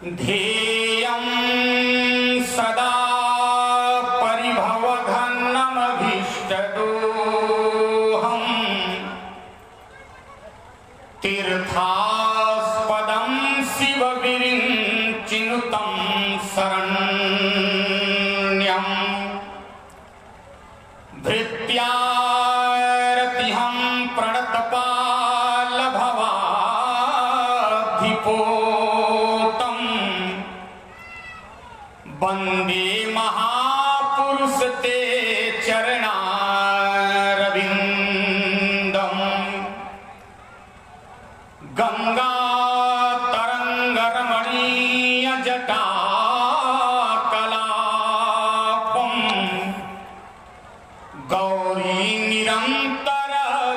ध्येयं सदा परिभवघनमभीष्टदोहम् तीर्थास्पदं शिवविरिञ्चिनुतं शरण्यं भृत्यारतिहं प्रणतपालभवाधिपोतं वन्दे महापुरुष ते चरणारविन्दम् गंगा तरंगरमणीय जटा कलापम् गौरी निरंतर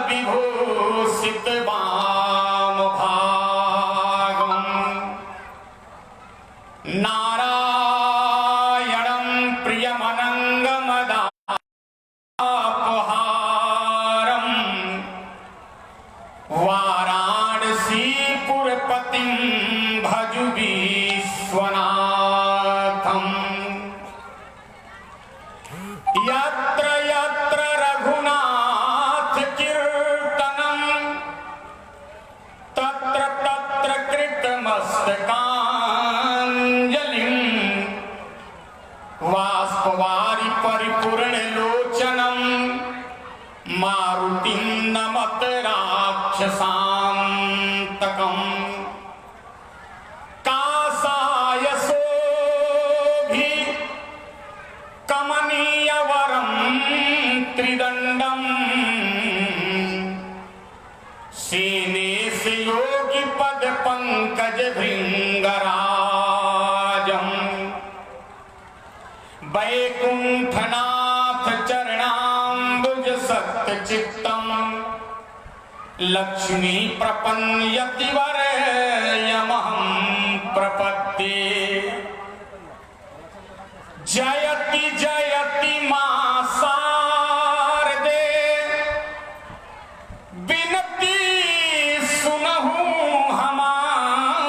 विभूषित वामभागम् नारायणं प्रियमनंगमदापहारम् वाराणसीपुरपतिं भजु विश्वनाथम् यत्र यत्र रघुनाथ कीर्तनं तत्र तत्र कृतमस्तकाञ्जलिं बाष्पवारि परिपूर्णलोचनं मारुतिं नमत राक्षसान्तकम् कासाय शोभिकमनीयवरं त्रिदण्डम् सेनेश योगिपदपङ्कजभृङ्गराजम् वैकुण्ठनाथ चरणाम्बुज सत्चित्तम् लक्ष्मी प्रपन्यतिवरयमहं प्रपद्ये जयति जयति मां शारदे बिनती सुनहु हमार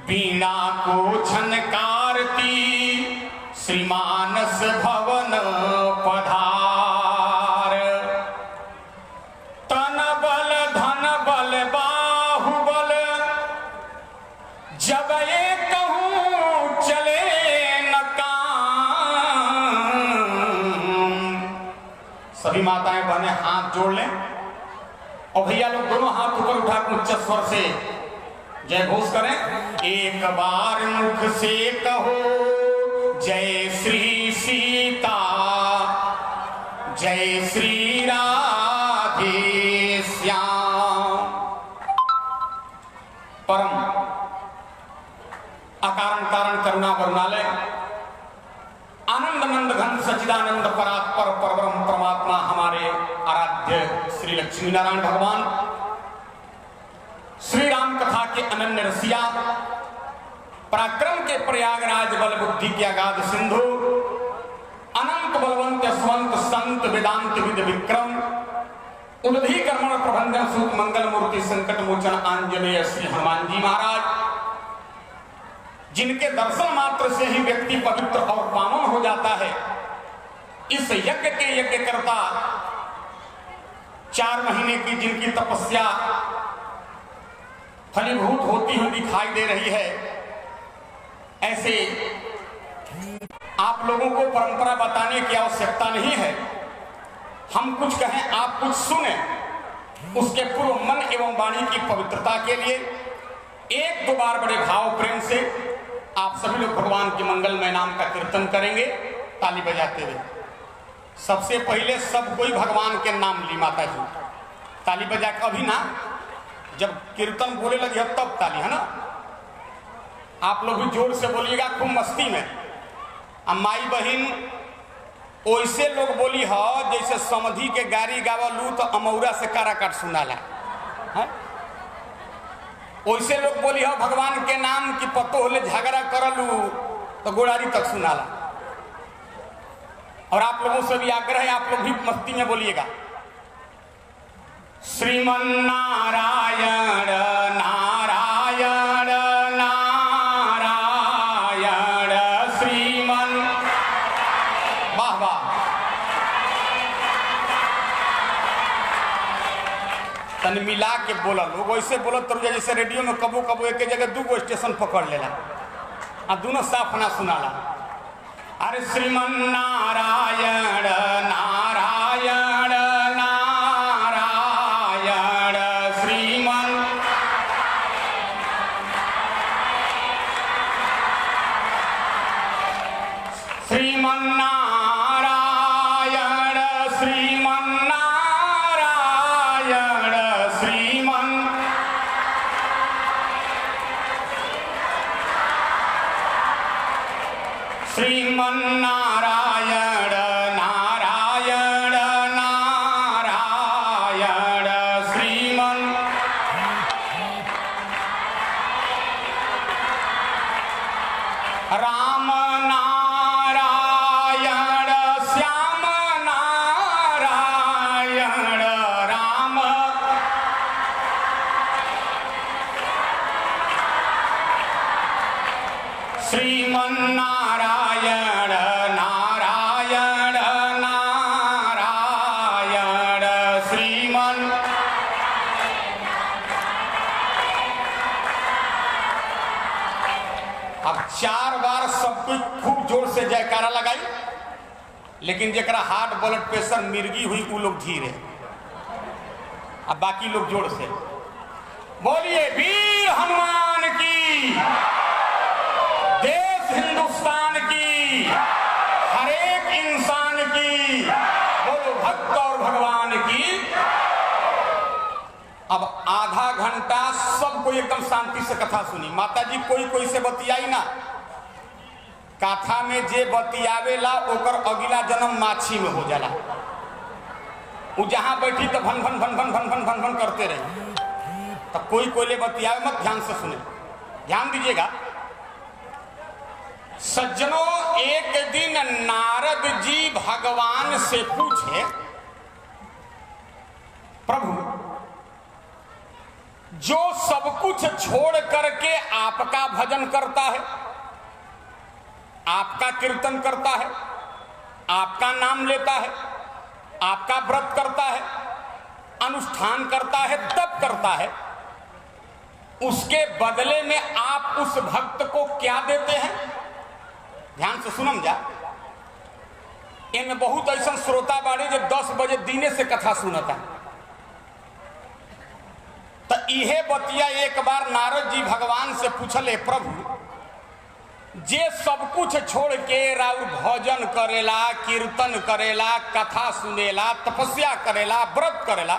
बीना को झनकारती श्रीमानस भवन पधार तन बल धन बल बाहुबल जब ये कहूँ चले न काम। सभी माताएं बहनें हाथ जोड़ लें और भैया लोग दोनों हाथ ऊपर उठा कर उच्च स्वर से जय घोष करें। एक बार मुख से कहो जय श्री सीता जय श्री राधे श्याम। परम अकारण कारण करुणा वरुणालय आनंद नंद घन सच्चिदानंद परात्पर परब्रह्म परमात्मा हमारे आराध्य श्री लक्ष्मी नारायण भगवान श्री राम कथा के अनन्य रसिया पराक्रम के प्रयागराज बल बुद्धि के अगाध सिंधु अनंत बलवंत स्वंत संत वेदांत विद विक्रम उदधि कर्मण प्रबंधन सूत मंगल मूर्ति संकट मोचन आंजनेय श्री हनुमान जी महाराज जिनके दर्शन मात्र से ही व्यक्ति पवित्र और पावन हो जाता है। इस यज्ञ के यज्ञ करता 4 महीने की जिनकी तपस्या फलीभूत होती हुई दिखाई दे रही है, ऐसे आप लोगों को परंपरा बताने की आवश्यकता नहीं है। हम कुछ कहें आप कुछ सुने, उसके पूर्व मन एवं वाणी की पवित्रता के लिए 1-2 बार बड़े भाव प्रेम से आप सभी लोग भगवान के मंगलमय नाम का कीर्तन करेंगे ताली बजाते हुए। सबसे पहले सब कोई भगवान के नाम ली माता जी, ताली बजा के अभी ना, जब कीर्तन बोले लगे तब ताली, है ना। आप लोग भी जोर से बोलिएगा खूब मस्ती में। माई बहन वैसे लोग बोली हो जैसे समधी के गाड़ी गावलू तो अमौरा से काराकाट सुनाला है। वैसे लोग बोली हो भगवान के नाम की पतो होले झगड़ा करलू तो गोड़ारी तक सुनाला। और आप लोगों से भी आग्रह है आप लोग भी मस्ती में बोलिएगा। श्रीमन नारायण नारायण मिला के बोला लोग ऐसे बोलत तो जैसे रेडियो में कबो कबो एक जगह दूगो स्टेशन पकड़ लेला आ दोनों साफ ना सुनाला। अरे श्रीमन नारायण नारायण नारायण श्रीमन श्रीमन नारायण श्रीमन नारायण श्रीमन श्रीमन नारायण नारायण नारायण श्रीमन राम नारायण श्याम नारायण राम श्रीमन नारायण नारायण नारायण श्रीमन अब 4 बार सबको खूब जोर से जयकारा लगाई, लेकिन जरा हार्ट ब्लड प्रेशर मिर्गी हुई वो लोग धीरे, अब बाकी लोग जोर से बोलिए वीर हनुमान की, देश हिंदुस्तान की, हर एक इंसान की, बोलो भक्त और भगवान की। अब आधा घंटा सबको एकदम शांति से कथा सुनी। माता जी कोई कोई से बतियाई ना, कथा में जे बतियावेला ओकर अगला जन्म माछी में हो जाला। वो जहां बैठी तो भन भन भन भन भन भन भन भन करते रहे, तब कोई कोयले बतियावे मत, ध्यान से सुने, ध्यान दीजिएगा सज्जनों। एक दिन नारद जी भगवान से पूछे, प्रभु जो सब कुछ छोड़ करके आपका भजन करता है, आपका कीर्तन करता है, आपका नाम लेता है, आपका व्रत करता है, अनुष्ठान करता है, तप करता है, उसके बदले में आप उस भक्त को क्या देते हैं? ध्यान से सुनम जा। इनमें बहुत ऐसा श्रोता बाड़े जो 10 बजे दीने से कथा सुनता है, तो इहे बतिया एक बार नारद जी भगवान से पूछले, प्रभु जे सब कुछ छोड़ के राउर भजन करेला, कीर्तन करेला, कथा सुनेला, तपस्या करेला, व्रत करेला,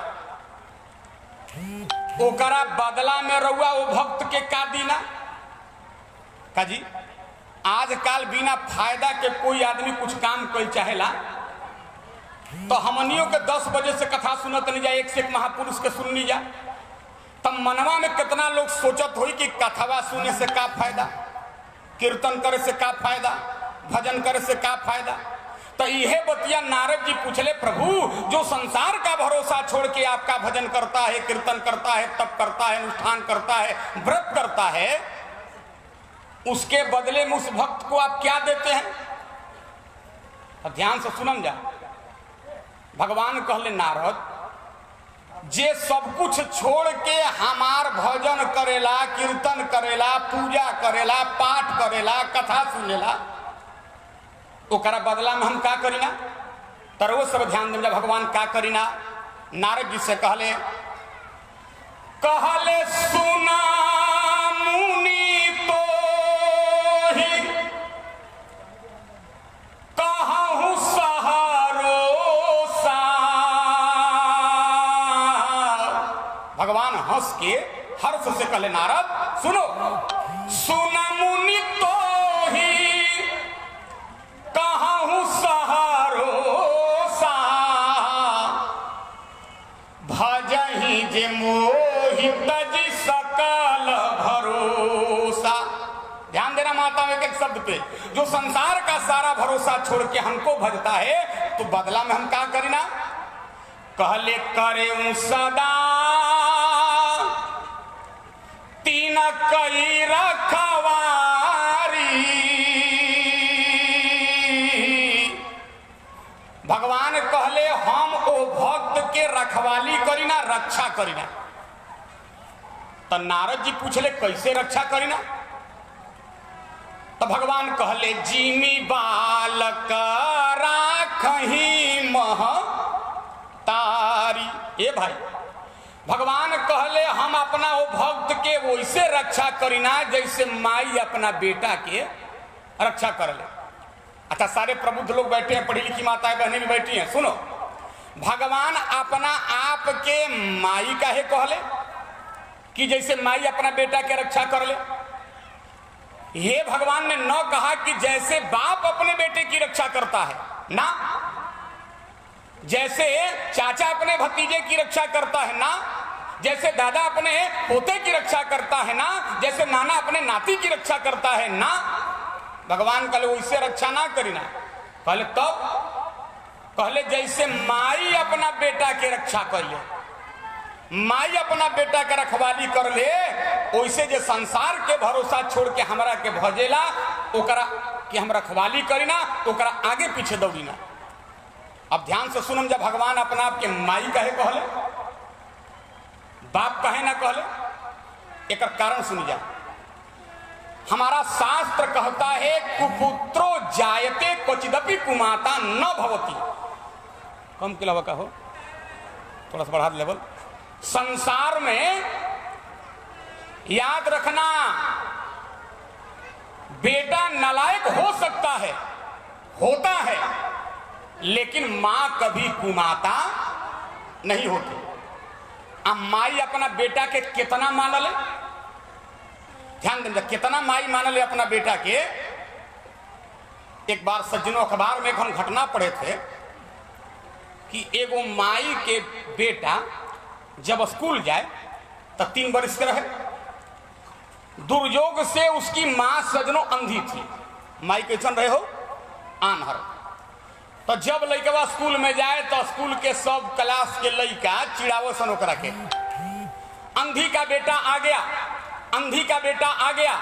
ओकरा बदला में रहुआ वो भक्त के का दीना? काजी आजकल बिना फायदा के कोई आदमी कुछ काम कोई चाहेला, तो हमनियों के 10 बजे से कथा सुनत नहीं जा, एक से एक महापुरुष के सुननी जा, तब मनवा में कितना लोग सोचत होई कि कथावा सुने से का फायदा, कीर्तन करे से का फायदा, भजन करे से का फायदा। तो यह बतिया नारद जी पूछले, प्रभु जो संसार का भरोसा छोड़ के आपका भजन करता है, कीर्तन करता है, तप करता है, अनुष्ठान करता है, व्रत करता है, उसके बदले में उस भक्त को आप क्या देते हैं? ध्यान से सुनम जा। भगवान कहले, नारद जे सब कुछ छोड़ के हमार भजन करेला, कीर्तन करेला, पूजा करेला, पाठ करेला, कथा सुनेला, ओकरा बदला में हम का करीना? तरवो सब ध्यान देना, भगवान का करीना? नारद जी से कहले सुना मुनि तो ही कहूं सहारोसा। भगवान हंस के हर्ष से कहले, नारद सुनो, सुना मुनि तो ही कहूं सहारोसा, भजहि जे मोहित जी सकल भरोसा। ध्यान देना माता में एक शब्द पे, जो संसार का सारा भरोसा छोड़ के हमको भजता है, तो बदला में हम क्या करीना? कहले करे सदा तीन कई रखवारी। भगवान कहले हम ओ भक्त के रखवाली करीना, रक्षा करीना। तो नारद जी पूछले कैसे रक्षा करीना? तो भगवान कहले जिमी बालक राखही महतारी। ए भाई, भगवान कहले हम अपना वो भक्त के वैसे रक्षा करीना जैसे माई अपना बेटा के रक्षा कर ले। अच्छा, सारे प्रबुद्ध लोग बैठे हैं, पढ़ी लिखी माताएं बहनें भी बैठी हैं, सुनो। भगवान अपना आप के माई का है कहले कि जैसे माई अपना बेटा के रक्षा कर ले। ये भगवान ने न कहा कि जैसे बाप अपने बेटे की रक्षा करता है, ना जैसे चाचा अपने भतीजे की रक्षा करता है, ना जैसे दादा अपने पोते की रक्षा करता है, ना जैसे नाना अपने नाती की रक्षा करता है, ना भगवान कहले वैसे रक्षा ना करीना। कहले तब कहले जैसे माई अपना बेटा के रक्षा कर ले, माई अपना बेटा के रखवाली कर ले, वैसे जो संसार के भरोसा छोड़ के हमरा के भजेला ओकरा कि हम रखवाली करीना, ओकरा आगे पीछे दौड़ीना। अब ध्यान से सुनम, जब भगवान अपना आप के माई कहे कहले, बाप कहे ना कहले, एक कारण सुनी जा। हमारा शास्त्र कहता है कुपुत्रो जायते क्वचिदपि कुमाता न भवती। कम के लवा का हो, थोड़ा सा बढ़ा लेवल। संसार में याद रखना, बेटा नालायक हो सकता है, होता है, लेकिन मां कभी कुमाता नहीं होती। अब माई अपना बेटा के कितना मानल है, ध्यान दें, कितना माई मानल है अपना बेटा के। एक बार सज्जनों अखबार में हम घटना पढ़े थे कि एगो माई के बेटा जब स्कूल जाए तब 3 वर्ष के रहे, दुर्योग से उसकी मां सजनों अंधी थी। माई कैसन रहे हो, आन्हर। तो जब लड़का स्कूल में जाए तो स्कूल के सब क्लास के लड़का चिड़ावसन ओकरा के, अंधी का बेटा आ गया, अंधी का बेटा आ गया,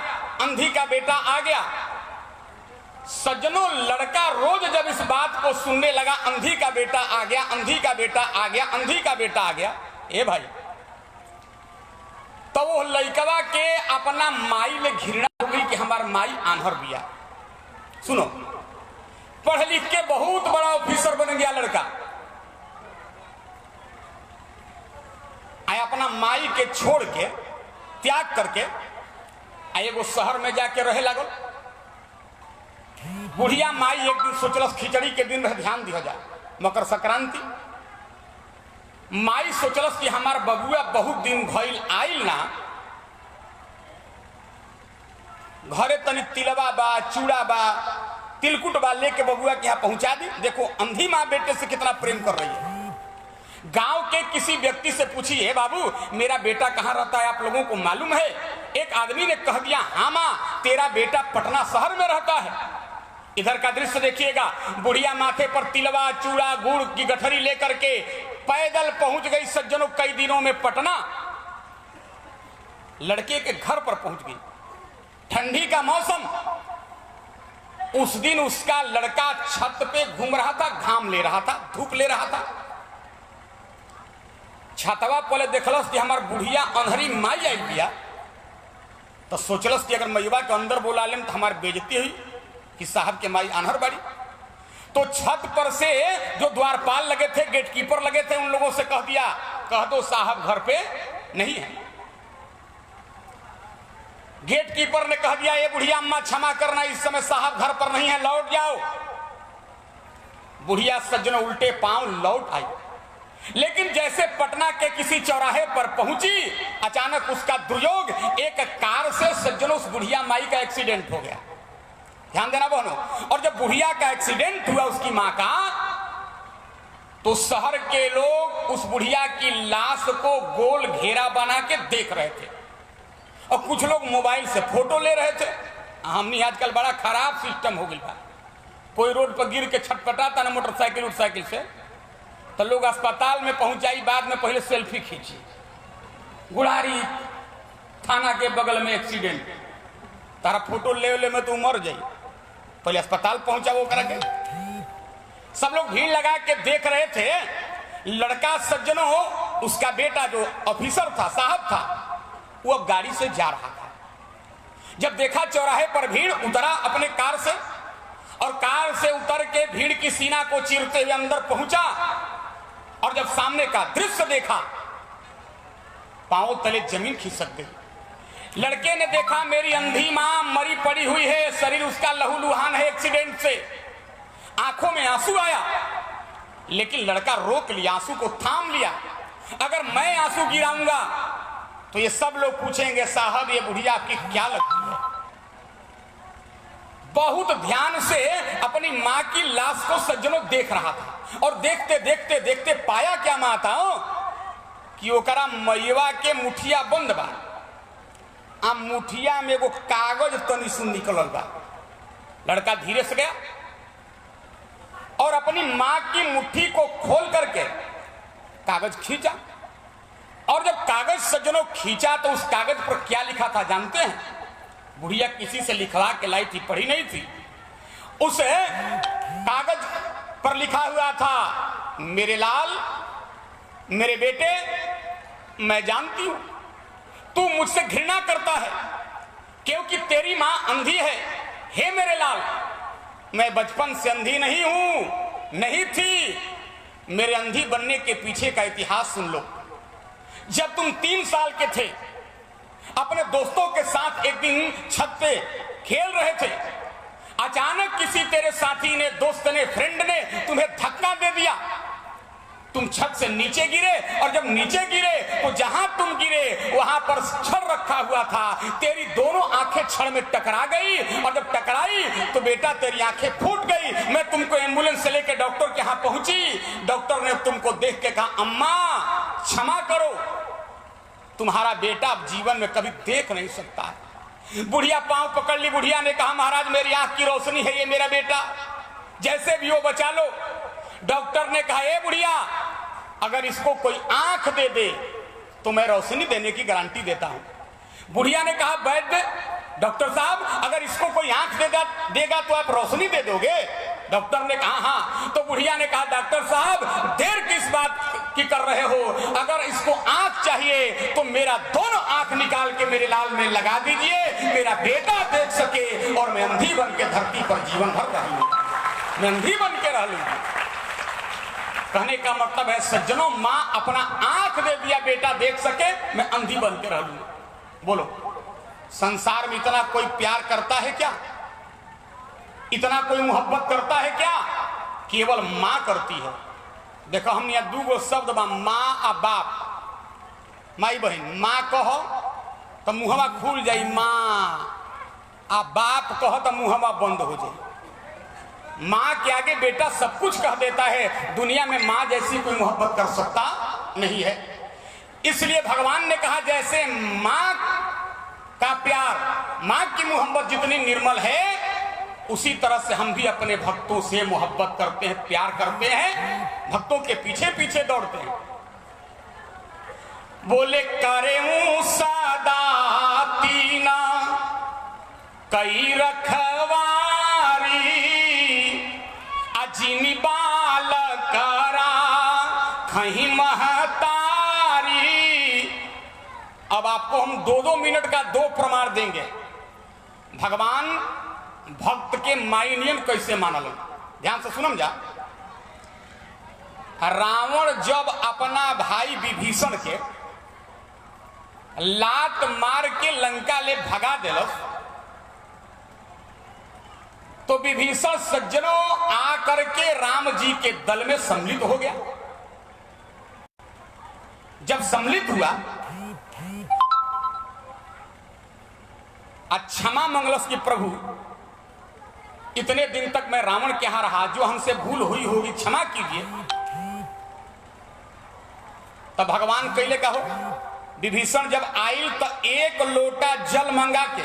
अंधी का बेटा आ गया। सज्जनों, लड़का रोज जब इस बात को सुनने लगा, अंधी का बेटा आ गया, अंधी का बेटा आ गया, अंधी का बेटा आ गया, ए भाई, तो वो लड़कवा के अपना माई में घृणा हो गई कि हमार माई आन्हर बिया। सुनो, पढ़ लिख के बहुत बड़ा ऑफिसर बन गया लड़का, आया अपना माई के छोड़ के, त्याग करके एगो शहर में जाके रहे लागल। बुढ़िया माई एक दिन सोचलस, खिचड़ी के दिन रहे, ध्यान दिया जाए, मकर संक्रांति। माई सोचलस कि हमार बबुआ बहुत दिन भइल आइल ना, घरे तनी तिलवा बा, चूड़ा बा, तिलकुट बा, लेके बबुआ के यहाँ पहुंचा दी। देखो अंधी माँ बेटे से कितना प्रेम कर रही है। गांव के किसी व्यक्ति से पूछी, हे बाबू मेरा बेटा कहाँ रहता है, आप लोगों को मालूम है? एक आदमी ने कह दिया, हाँ माँ तेरा बेटा पटना शहर में रहता है। इधर का दृश्य देखिएगा, बुढ़िया माथे पर तिलवा, चूड़ा, गुड़ की गठरी लेकर के पैदल पहुंच गई सज्जनों कई दिनों में पटना। लड़के के घर पर पहुंच गई, ठंडी का मौसम। उस दिन उसका लड़का छत पे घूम रहा था, घाम ले रहा था, धूप ले रहा था। छतवा पहले देखलस कि हमार बुढ़िया अनहरी माई आई बिया, तो सोचलस कि अगर मैवा के अंदर बोला लेम तो हमारी बेइज्जती हुई कि साहब के माई अनहर बाड़ी। तो छत पर से जो द्वारपाल लगे थे, गेटकीपर लगे थे, उन लोगों से कह दिया, कह दो साहब घर पे नहीं है। गेटकीपर ने कह दिया, ये बुढ़िया अम्मा क्षमा करना, इस समय साहब घर पर नहीं है, लौट जाओ। बुढ़िया सज्जनों उल्टे पांव लौट आई, लेकिन जैसे पटना के किसी चौराहे पर पहुंची, अचानक उसका दुर्योग, एक कार से सज्जनों उस बुढ़िया माई का एक्सीडेंट हो गया। ध्यान देना बहनों। और जब बुढ़िया का एक्सीडेंट हुआ उसकी मां का, तो शहर के लोग उस बुढ़िया की लाश को गोल घेरा बना के देख रहे थे, और कुछ लोग मोबाइल से फोटो ले रहे थे। हमने आजकल बड़ा खराब सिस्टम हो गया, कोई रोड पर गिर के छटपटाता ना मोटरसाइकिल उटरसाइकिल से, तो लोग अस्पताल में पहुंचाई, बाद में पहले सेल्फी खींची। गुड़ारी थाना के बगल में एक्सीडेंट, तारा फोटो ले में तो मर जाई, पहले अस्पताल पहुंचा वो करके। सब लोग भीड़ लगा के देख रहे थे। लड़का सज्जनों, उसका बेटा जो ऑफिसर था, साहब था, वो अब गाड़ी से जा रहा था। जब देखा चौराहे पर भीड़, उतरा अपने कार से और कार से उतर के भीड़ की सीना को चीरते हुए अंदर पहुंचा और जब सामने का दृश्य देखा, पांव तले जमीन खिसक गई। लड़के ने देखा मेरी अंधी मां मरी पड़ी हुई है, शरीर उसका लहूलुहान है एक्सीडेंट से। आंखों में आंसू आया, लेकिन लड़का रोक लिया, आंसू को थाम लिया। अगर मैं आंसू गिराऊंगा तो ये सब लोग पूछेंगे साहब ये बुढ़िया आपकी क्या लगती है। बहुत ध्यान से अपनी मां की लाश को सज्जनों देख रहा था और देखते देखते देखते पाया क्या माता कि ओकरा मैवा के मुठिया बंद बा, आ मुठिया में एगो कागज तनी सुन निकलल बा। लड़का धीरे से गया और अपनी मां की मुट्ठी को खोल करके कागज खींचा और जब कागज सज्जनों खींचा तो उस कागज पर क्या लिखा था जानते हैं? बुढ़िया किसी से लिखवा के लाई थी, पढ़ी नहीं थी। उस कागज पर लिखा हुआ था, मेरे लाल, मेरे बेटे, मैं जानती हूं तू मुझसे घृणा करता है क्योंकि तेरी मां अंधी है। हे मेरे लाल, मैं बचपन से अंधी नहीं हूं, नहीं थी। मेरे अंधी बनने के पीछे का इतिहास सुन लो। जब तुम 3 साल के थे, अपने दोस्तों के साथ एक दिन छत पे खेल रहे थे, अचानक किसी तेरे साथी ने, दोस्त ने, फ्रेंड ने तुम्हें धक्का दे दिया। तुम छत से नीचे गिरे और जब नीचे गिरे तो जहां तुम गिरे वहां पर छड़ रखा हुआ था। तेरी दोनों आंखें छड़ में टकरा गई और जब टकराई तो बेटा तेरी आंखें फूट गई। मैं तुमको एम्बुलेंस से लेकर डॉक्टर के यहां पहुंची। डॉक्टर ने तुमको देख के कहा, अम्मा क्षमा करो, तुम्हारा बेटा अब जीवन में कभी देख नहीं सकता है। बुढ़िया पांव पकड़ ली। बुढ़िया ने कहा, महाराज मेरी आंख की रोशनी है ये मेरा बेटा, जैसे भी हो बचा लो। डॉक्टर ने कहा, ए बुढ़िया, अगर इसको कोई आंख दे दे तो मैं रोशनी देने की गारंटी देता हूं। बुढ़िया ने कहा, वैद्य डॉक्टर साहब, अगर इसको कोई आंख देगा तो आप रोशनी दे दोगे? डॉक्टर ने कहा हाँ। तो बुढ़िया ने कहा, डॉक्टर साहब देर किस बात की कर रहे हो? अगर इसको आंख चाहिए तो मेरा दोनों आंख निकाल के मेरे लाल में लगा दीजिए, मेरा बेटा देख सके और मैं अंधी बन के धरती पर जीवन भर रह लूंगा, मैं अंधी बन के रह लूंगा। कहने का मतलब है सज्जनों, मां अपना आंख दे दिया बेटा देख सके, मैं अंधी बन के रह लूंगा। बोलो, संसार में इतना कोई प्यार करता है क्या? इतना कोई मोहब्बत करता है क्या? केवल मां करती है। देखो हम यहाँ 2 शब्द बा, मां आ बाप, माई बहन। मां कहो तो मुहवा खुल जाई मां, आ बाप कहो तो मुहवा बंद हो जाए। मां के आगे बेटा सब कुछ कह देता है। दुनिया में मां जैसी कोई मोहब्बत कर सकता नहीं है। इसलिए भगवान ने कहा, जैसे मां का प्यार, मां की मोहब्बत जितनी निर्मल है, उसी तरह से हम भी अपने भक्तों से मोहब्बत करते हैं, प्यार करते हैं, भक्तों के पीछे पीछे दौड़ते हैं। बोले करे सदा तीना कई रखवारी, अजिनी बाल करा खही महतारी। अब आपको हम 2-2 मिनट का 2 प्रमाण देंगे। भगवान भक्त के मायनियन कैसे मानल, ध्यान से सुनम जा। रावण जब अपना भाई विभीषण के लात मार के लंका ले भगा दिलस, तो विभीषण सज्जनों आकर के राम जी के दल में सम्मिलित हो गया। जब सम्मिलित हुआ, क्षमा मंगलस की प्रभु, इतने दिन तक मैं रावण के यहां रहा, जो हमसे भूल हुई होगी क्षमा कीजिए। तब भगवान कैले का हो, विभीषण जब आयल तो 1 लोटा जल मंगा के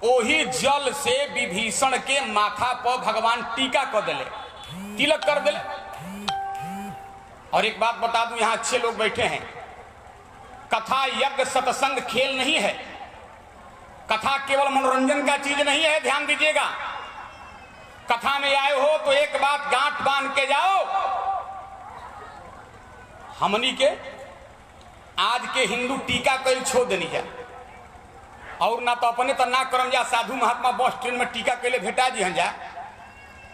ओही जल से विभीषण के माथा पर भगवान टीका कर दिले, तिलक कर दिले। और एक बात बता दूं, यहां अच्छे लोग बैठे हैं, कथा यज्ञ सत्संग खेल नहीं है। कथा केवल मनोरंजन का चीज नहीं है, ध्यान दीजिएगा। कथा में आए हो तो एक बात गांठ बांध के जाओ, हमनी के आज के हिंदू टीका कल छोड़ देनी जा और ना तो अपने तो ना करम जा साधु महात्मा बस ट्रेन में टीका कैले भेटा जी जा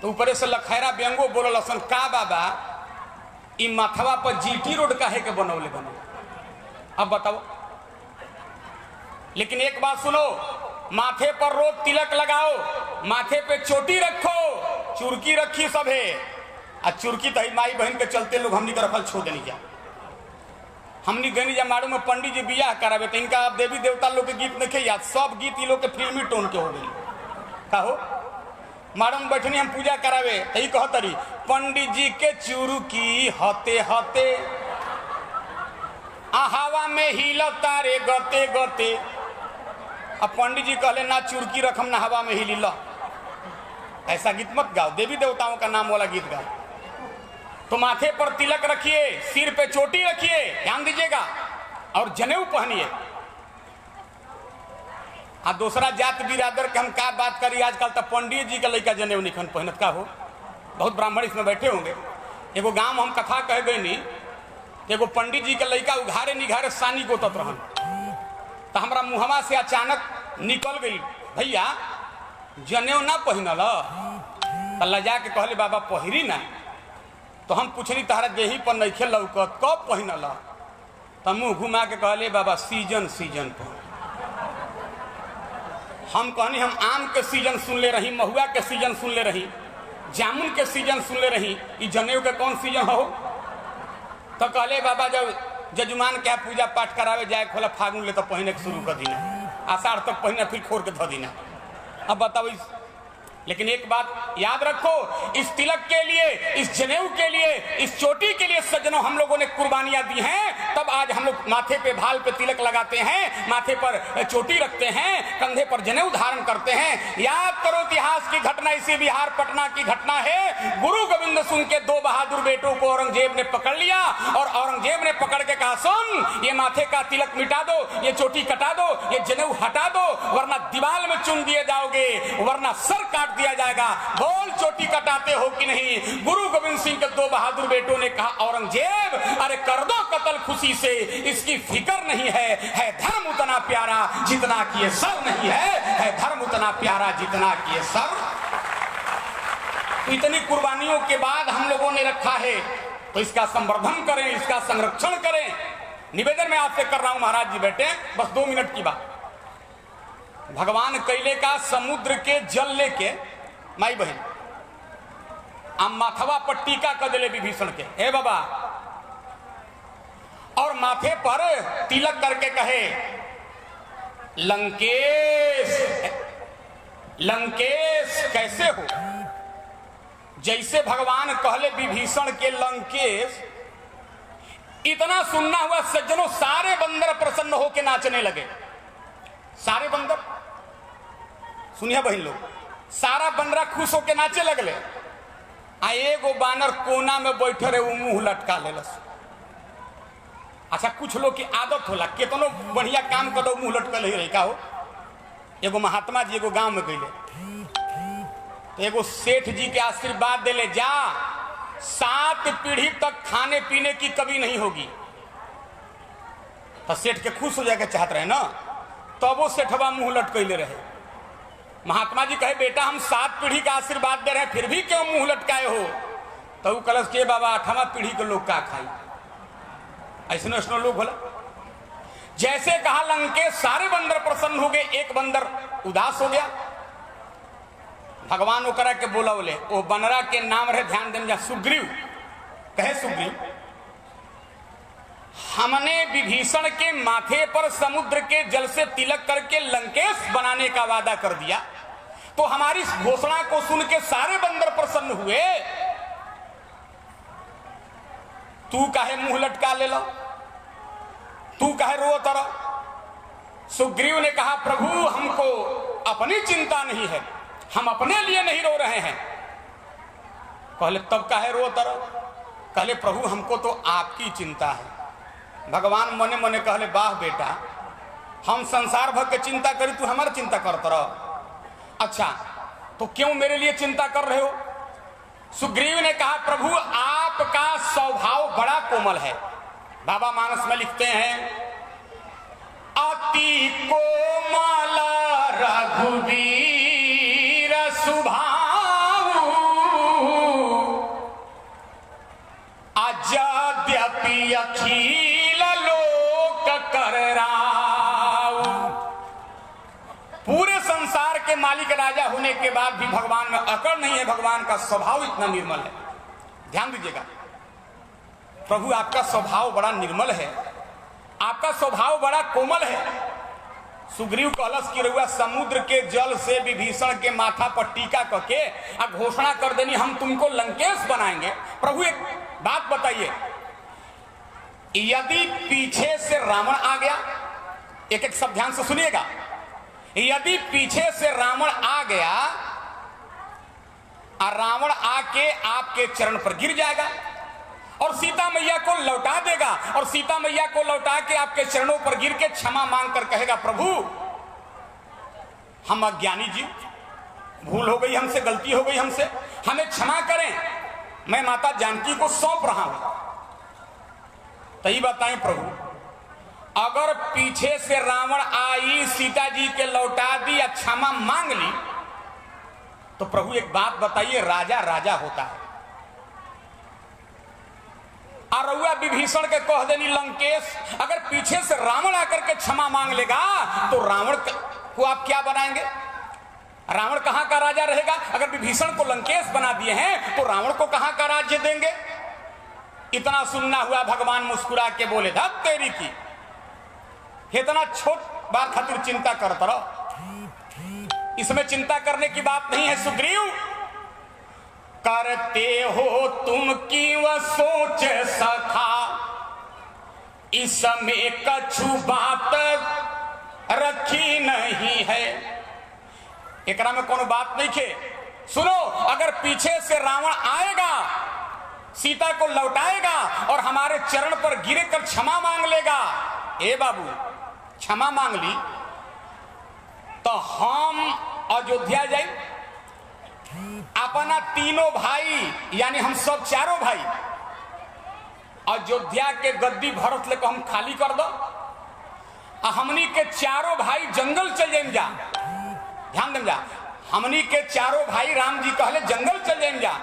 तो ऊपर से लखैरा बेंगो बोल सन का बाबा इ माथवा पर जीटी रोड काहे के बनौले बनो अब बताओ। लेकिन एक बात सुनो, माथे पर रोज तिलक लगाओ, माथे पे चोटी रखो, चुरकी रखी सब है आ चुरकी तो माई बहन के चलते लोग हमनी के रखल छोड़ देनी जा। हमनी गनी जा मारू में पंडित जी बियाह करावे तो इनका देवी देवता लोग के गीत नहीं याद, सब गीत लोग के फिल्मी टोन के हो गई। कहो मारू में बैठनी हम पूजा करावे यही कहतरी पंडित जी के चुरकी हते हते हवा में हिलता रे गते गते। अब पंडित जी कहले ना चुरकी रखम ना हवा में हिली ला, ऐसा गीत मत गाओ, देवी देवताओं का नाम वाला गीत गाओ। तो माथे पर तिलक रखिए, सिर पे चोटी रखिए, ध्यान दीजिएगा, और जनेऊ पहनिए। आ दूसरा जात बिरादर के हम क्या बात करी, आजकल तो पंडित जी का लड़का जनेऊ निखन पहनत का हो, बहुत ब्राह्मण इसमें बैठे होंगे। एगो गांव हम कथा कह गई नी, एगो पंडित जी के लड़का उघारे निघारे सानी गोतत रहन, तो हमरा मुहवा से अचानक निकल गई भैया जनेऊ ना पहनल, तो लजा के कहले बाबा पहिरी ना। तो हम पूछनी तहरा देही पर नइखे लौकत कब पहनल, तो मुंह घुमा के कहले बाबा सीजन सीजन पर। हम कहनी हम आम के सीजन सुन ले रही, महुआ के सीजन सुन ले रही, जामुन के सीजन सुन ले रही, ई जनेऊ के कौन सीजन हो। तो कहले बाबा जब जजमान क्या पूजा पाठ करावे जाए खोला फागुन ले तो पहने के शुरू कर दीना, आषाढ़ तक पहने फिर खोर के धो दीना। अब बताओ लेकिन एक बात याद रखो, इस तिलक के लिए, इस जनेऊ के लिए, इस चोटी के लिए सज्जनों हम लोगों ने कुर्बानियां दी हैं, तब आज हम लोग माथे पे भाल पे तिलक लगाते हैं, माथे पर चोटी रखते हैं, कंधे पर जनेऊ धारण करते हैं। याद करो इतिहास की घटना, इसी बिहार पटना की घटना है। गुरु गोविंद सिंह के दो बहादुर बेटों को औरंगजेब ने पकड़ लिया और औरंगजेब ने पकड़ के कहा सुन ये माथे का तिलक मिटा दो, ये चोटी कटा दो, ये जनेऊ हटा दो, वरना दीवार में चुन दिए जाओगे, वरना सर काट दिया जाएगा। बोल चोटी कटाते हो कि नहीं। गुरु गोविंद सिंह के दो बहादुर बेटों ने कहा औरंगजेब अरे कर दो कत्ल खुशी से, इसकी फिक्र नहीं है धर्म उतना प्यारा जितना कि ये सर नहीं है धर्म उतना प्यारा जितना कि ये सर। तो इतनी कुर्बानियों के बाद हम लोगों ने रखा है, तो इसका संवर्धन करें, इसका संरक्षण करें। निवेदन मैं आपसे कर रहा हूं महाराज जी, बेटे बस 2 मिनट की बात। भगवान कैले का समुद्र के जल लेके माई बहन आ माथवा पर टीका कर दिले विभीषण के, हे बाबा, और माथे पर तिलक करके कहे लंकेश लंकेश कैसे हो। जैसे भगवान कहले विभीषण के लंकेश, इतना सुनना हुआ सज्जनों सारे बंदर प्रसन्न होकर नाचने लगे। सारे बंदर सुनिए बहन लोग, सारा बंदरा खुश होके नाचे लगले। आ एगो बानर कोना में बैठे रहे, वो मुंह लटका लेलस। अच्छा कुछ लोग की आदत होला, केतनो बढ़िया काम कर दो मुंह लटकल ही रही का हो। एगो महात्मा जी एगो गांव में गईले, तो एगो सेठ जी के आशीर्वाद देले, जा 7 पीढ़ी तक खाने पीने की कभी नहीं होगी। तो सेठ के खुश हो जाके चाहत रहे ना, तब वो सेठवा मुंह लटकैले रहे। महात्मा जी कहे बेटा हम 7 पीढ़ी का आशीर्वाद दे रहे हैं, फिर भी क्यों मुंह लटकाए हो। तो वो कलश के बाबा 8वां पीढ़ी के लोग का खाई, ऐसे ऐसे लोग बोला। जैसे कहा लंकेश सारे बंदर प्रसन्न हो गए, एक बंदर उदास हो गया। भगवान ओकरा के बोला बोले, वो बनरा के नाम रहे, ध्यान देना, सुग्रीव। कहे सुग्रीव हमने विभीषण के माथे पर समुद्र के जल से तिलक करके लंकेश बनाने का वादा कर दिया, तो हमारी इस घोषणा को सुन के सारे बंदर प्रसन्न हुए, तू काहे मुंह लटका ले लो, तू काहे रो तरा। सुग्रीव ने कहा प्रभु हमको अपनी चिंता नहीं है, हम अपने लिए नहीं रो रहे हैं। कहले तब काहे रो तरा। कहले प्रभु हमको तो आपकी चिंता है। भगवान मने मने कहले वाह बेटा, हम संसार भर के चिंता करी, तू हमारी चिंता करता रह। अच्छा तो क्यों मेरे लिए चिंता कर रहे हो। सुग्रीव ने कहा प्रभु आपका स्वभाव बड़ा कोमल है, बाबा मानस में लिखते हैं, अति कोमल रघुवीर सुभाऊ, अजद्यपि अखिल लोक करराऊ। पूरे संसार के मालिक राजा होने के बाद भी भगवान में अकड़ नहीं है। भगवान का स्वभाव इतना निर्मल है। ध्यान दीजिएगा, प्रभु आपका स्वभाव बड़ा निर्मल है, आपका स्वभाव बड़ा कोमल है। सुग्रीव कहलस की रउआ समुद्र के जल से विभीषण के माथा पर टीका करके घोषणा कर देनी हम तुमको लंकेश बनाएंगे। प्रभु एक बात बताइए, यदि पीछे से रावण आ गया, एक एक शब्द ध्यान से सुनिएगा, यदि पीछे से रावण आ गया और रावण आके आपके चरण पर गिर जाएगा और सीता मैया को लौटा देगा, और सीता मैया को लौटा के आपके चरणों पर गिर के क्षमा मांग कर कहेगा, प्रभु हम अज्ञानी जी, भूल हो गई हमसे, गलती हो गई हमसे, हमें क्षमा करें, मैं माता जानकी को सौंप रहा हूं। तो ये बताएं प्रभु, अगर पीछे से रावण आई, सीता जी के लौटा दी या क्षमा मांग ली, तो प्रभु एक बात बताइए, राजा राजा होता है। अरुआ विभीषण के कह देनी लंकेश, अगर पीछे से रावण आकर के क्षमा मांग लेगा तो रावण को आप क्या बनाएंगे? रावण कहां का राजा रहेगा? अगर विभीषण को लंकेश बना दिए हैं तो रावण को कहां का राज्य देंगे? इतना सुनना हुआ, भगवान मुस्कुरा के बोले, धत तेरी की, इतना छोट बात खातिर चिंता करता रहो, इसमें चिंता करने की बात नहीं है। सुग्रीव, करते हो तुम की वह सोच सखा, इसमें कछु बात रखी नहीं है। एकरा में कोनो बात नहीं खे। सुनो, अगर पीछे से रावण आएगा, सीता को लौटाएगा और हमारे चरण पर गिरे कर क्षमा मांग लेगा, ए बाबू क्षमा मांग ली, तो हम अयोध्या जाए, अपना तीनों भाई यानी हम सब चारों भाई अयोध्या के गद्दी भरत लेकर हम खाली कर दो, हमनी के चारों भाई जंगल चल जाए जा। ध्यान दें जा, हमनी के चारों भाई, राम जी कहले जंगल चल जाए जा,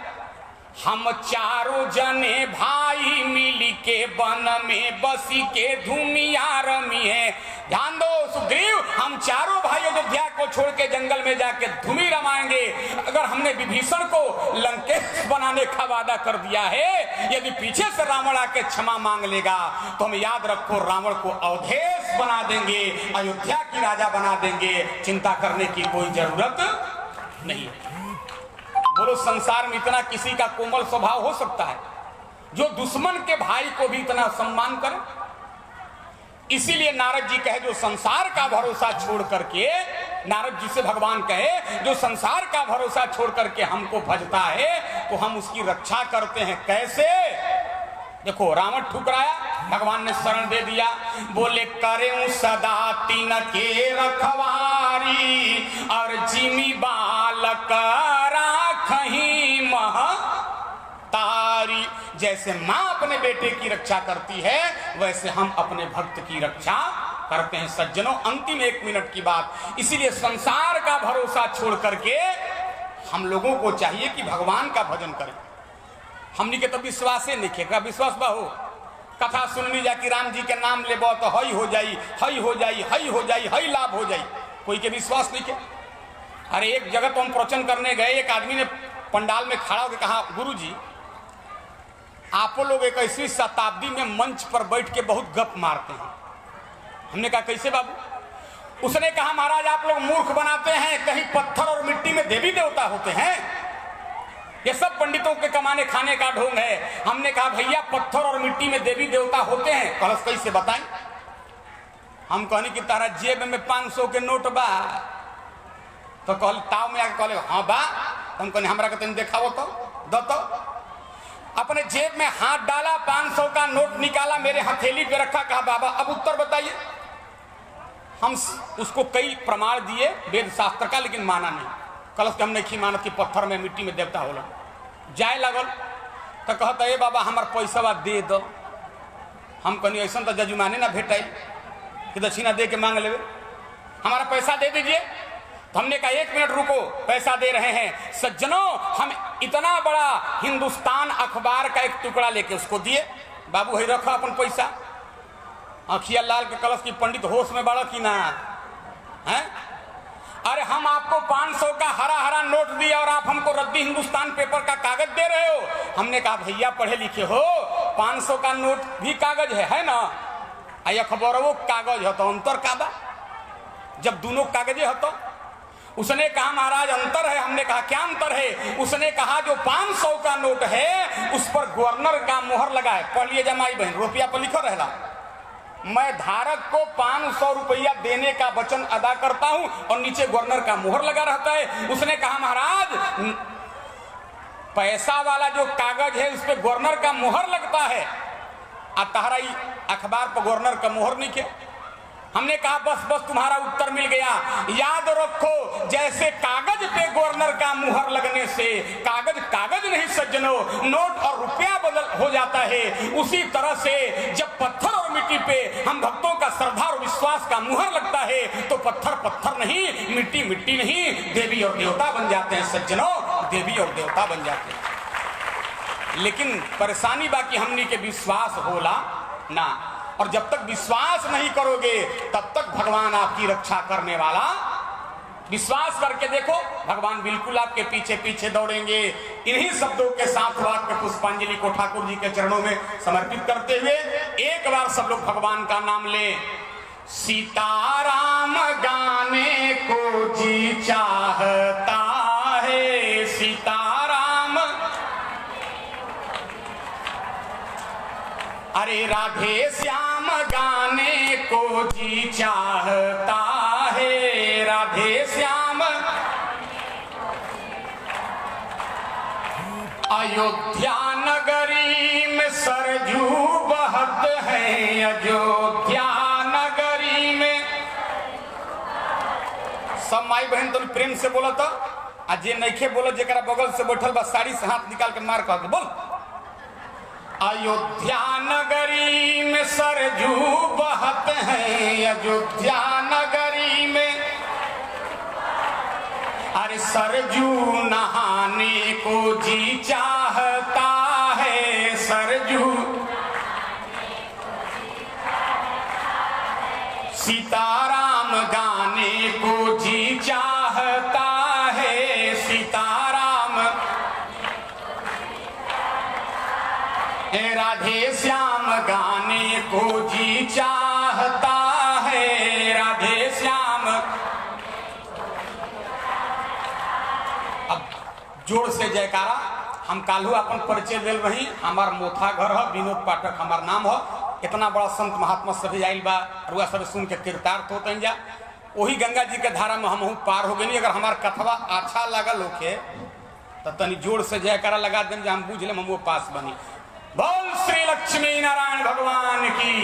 हम चारों जने भाई मिली के वन में बसी के धूमिया रमी है। ध्यान दो सुग्रीव, हम चारों भाई अयोध्या को छोड़ के जंगल में जाके धूमि रमाएंगे। अगर हमने विभीषण को लंकेश बनाने का वादा कर दिया है, यदि पीछे से रावण आके क्षमा मांग लेगा तो हम याद रखो रावण को अवधेश बना देंगे, अयोध्या की राजा बना देंगे, चिंता करने की कोई जरूरत नहीं। बोलो, संसार में इतना किसी का कोमल स्वभाव हो सकता है जो दुश्मन के भाई को भी इतना सम्मान करे? इसीलिए नारद जी कहे, जो संसार का भरोसा छोड़ करके, नारद जी से भगवान कहे, जो संसार का भरोसा छोड़ करके हमको भजता है तो हम उसकी रक्षा करते हैं। कैसे? देखो, रावण ठुकराया, भगवान ने शरण दे दिया, बोले करे सदा तीन के रखवारी और जिमी बालक राखही महतारी। जैसे मां अपने बेटे की रक्षा करती है, वैसे हम अपने भक्त की रक्षा करते हैं। सज्जनों, अंतिम 1 मिनट की बात, इसीलिए संसार का भरोसा छोड़ करके हम लोगों को चाहिए कि भगवान का भजन करें। हमनी के तो विश्वास नहीं खेगा, विश्वास बाहो, कथा सुननी जा कि राम जी के नाम ले तो हई हो जाई, हई हो जाई, हई हो जाई, हई लाभ हो जाई, कोई के विश्वास नहीं के। अरे एक जगह तो हम प्रवचन करने गए, एक आदमी ने पंडाल में खड़ा होकर कहा, गुरुजी आप लोग 21वीं शताब्दी में मंच पर बैठ के बहुत गप मारते हैं। हमने कहा कैसे बाबू? उसने कहा महाराज आप लोग मूर्ख बनाते हैं, कहीं पत्थर और मिट्टी में देवी देवता होते हैं, ये सब पंडितों के कमाने खाने का ढोंग है। हमने कहा भैया पत्थर और मिट्टी में देवी देवता होते हैं। कलश कैसे बताएं? हम कहनी कि तारा जेब में 500 के नोट बा, तो कहल ताव में आके कहले हाँ बा। हम कहने हमरा के तनी देखाओ तो, दो तो। अपने जेब में हाथ डाला, 500 का नोट निकाला, मेरे हथेली पे रखा, कहा बाबा अब उत्तर बताइए। हम उसको कई प्रमाण दिए वेद शास्त्र का, लेकिन माना नहीं। कलश हम नहीं मानत कि पत्थर में मिट्टी में देवता होला। जाए लगल तो कहता ए बाबा हमार पैसा दे दो। हम कहीं ऐसा तो जजुमाने ना भेटाई कि दक्षिणा दे के मांग लेवे, हमारा पैसा दे दीजिए। तो हमने कहा 1 मिनट रुको, पैसा दे रहे हैं। सज्जनों, हम इतना बड़ा हिंदुस्तान अखबार का एक टुकड़ा लेके उसको दिए, बाबू है रखा अपन पैसा। आखिया लाल के कलश की पंडित होश में बड़ा कि ना है? अरे हम आपको 500 का हरा हरा नोट दिया और आप हमको रद्दी हिंदुस्तान पेपर का कागज दे रहे हो। हमने कहा भैया पढ़े लिखे हो, 500 का नोट भी कागज है ना, अखबारों कागज हो तो अंतर का बा? जब दोनों कागजे हो तो उसने कहा महाराज अंतर है। हमने कहा क्या अंतर है? उसने कहा जो 500 का नोट है उस पर गवर्नर का मोहर लगा है। पढ़ लिए जमाई बहन, रुपया पर लिखा रहला, मैं धारक को 500 रुपया देने का वचन अदा करता हूं और नीचे गवर्नर का मोहर लगा रहता है। उसने कहा महाराज पैसा वाला जो कागज है उस पर गवर्नर का मोहर लगता है, तारा अखबार पर गवर्नर का मोहर नहीं किया। हमने कहा बस बस तुम्हारा उत्तर मिल गया। याद रखो, जैसे कागज पे गवर्नर का मुहर लगने से कागज कागज नहीं सज्जनों, नोट और रुपया बदल हो जाता है, उसी तरह से जब पत्थर और मिट्टी पे हम भक्तों का श्रद्धा और विश्वास का मुहर लगता है तो पत्थर पत्थर नहीं, मिट्टी मिट्टी नहीं, देवी और देवता बन जाते हैं सज्जनों, देवी और देवता बन जाते हैं। लेकिन परेशानी बाकी हमनी के विश्वास होला ना, और जब तक विश्वास नहीं करोगे तब तक भगवान आपकी रक्षा करने वाला। विश्वास करके देखो, भगवान बिल्कुल आपके पीछे पीछे दौड़ेंगे। इन्हीं शब्दों के साथ वाक्य पुष्पांजलि को ठाकुर जी के चरणों में समर्पित करते हुए एक बार सब लोग भगवान का नाम लें। सीताराम गाने को जी चाहता है, सीताराम। अरे राधे श्याम गाने को जी चाहता है, राधे श्याम। अयोध्या नगरी में सरजू बहत है, अयोध्या नगरी में। सब माई बहन तो प्रेम से बोला था, अजय नईखे बोला जेकरा बगल से बैठल बा साड़ी से हाथ निकाल के मार कर बोल। अयोध्या नगरी में सरजू बहत है, अयोध्या नगरी में। अरे सरजू नहाने को जी चाहता है, सरजू। सीताराम गाने को जी चाहता है, सीताराम। राधे श्याम गाने को जी चाहता है, राधे श्याम। अब जोर से जयकारा। हम कालू अपन परिचय दिल रही, हमार मोथा घर है, विनोद पाठक हमार नाम है। इतना बड़ा संत महात्मा सभी आयल बा, रुआ सब सुन के कृतार्थ होते जा। वही गंगा जी के धारा में हम पार हो गए। अगर हमार कथवा अच्छा लगल होके तो तनी जोर से जयकारा लगा दें, हम बुझ लें हम वो पास बनी। बोल श्री लक्ष्मी नारायण भगवान की।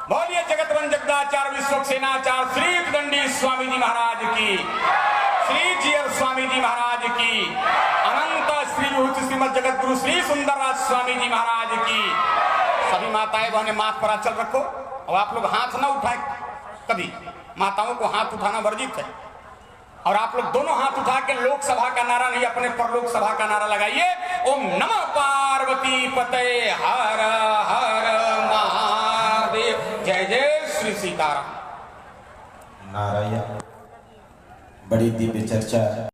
बोलिए जगतवन जगदाचार्य विश्वक्सेनाचार्य श्री दंडी स्वामी जी महाराज की, श्री जीयर स्वामी जी महाराज की, अनंत श्री श्रीमद जगत गुरु श्री सुंदरराज स्वामी जी महाराज की। सभी माताएं बहने माथ पर आंचल रखो और आप लोग हाथ ना उठाए कभी, माताओं को हाथ उठाना वर्जित है। और आप लोग दोनों हाथ उठा के लोकसभा का नारा नहीं, अपने परलोक सभा का नारा लगाइए। ओम नमः पार्वती पते हर हर महादेव। जय जय श्री सीताराम। नारायण। बड़ी दिव्य चर्चा।